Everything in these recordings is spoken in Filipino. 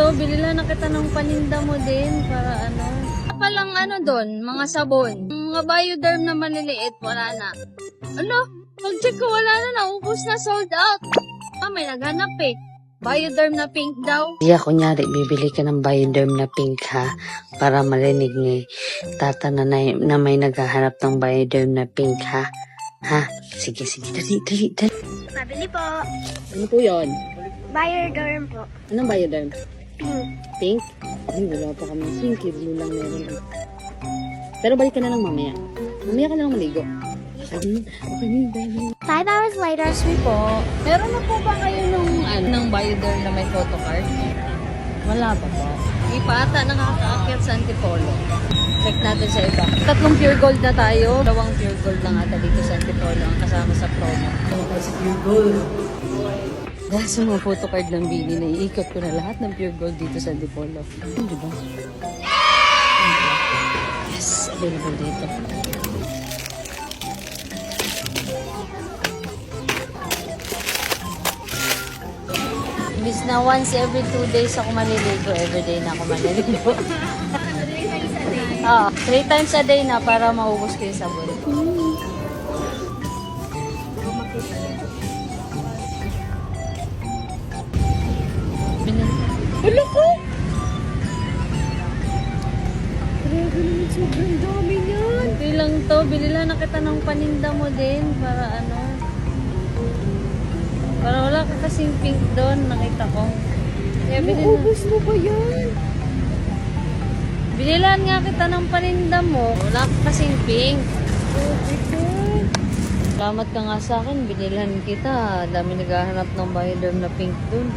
to, bilila na kita ng paninda mo din para ano. Palang ano doon, mga sabon. Mga Bioderm na maliliit, wala na. Ano? Pag-check ko, wala na, naubos na, sold out. May naghanap eh. Bioderm na pink daw. Kaya kunyari, bibili ka ng Bioderm na pink ha, para marinig ni tata na may naghahanap ng Bioderm na pink ha. Ha? Sige, dali. Mabili po. Ano po yun? Bioderm po. Anong Bioderm? Pink. Pink? Ay, wala pa kami pink. Blue lang meron. Pero balik ka na lang mamaya. Mamaya ka na lang maligo. Okay, dali. 5 hours later, Po, meron na po ba kayo ng Bioderm na may photocard? Wala pa po. Di pa ata nakakaakyat sa Antipolo. Check natin sa iba. 3 pure gold na tayo. 2 pure gold lang ata dito sa Antipolo ang kasama sa promo. Sa pure gold. Dahil sa mga photocard ng Bini, naiikot ko na lahat ng pure gold dito sa Antipolo. Di ba? Yes, available dito. Imbis na once every 2 days ako maliligo, everyday na ako maliligo. 3 times a day na para maubos ko yung sabon. Wala ko! Grabe naman, sobrang dami niyan. Hindi lang to, bilila na kita ng paninda mo din para ano. Para wala ka kasing pink doon, nakita ko. Kaya Naubos mo ba yan? Binilan nga kita ng paninda mo. Wala ka kasing pink. Salamat ka nga sa akin, binilan kita. Dami naghahanap ng Bioderm na pink doon.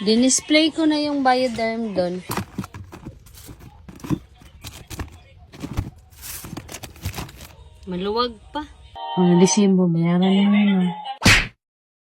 Dinisplay ko na yung Bioderm doon. Maluwag pa. Mga Disimbo, bayaran na yun.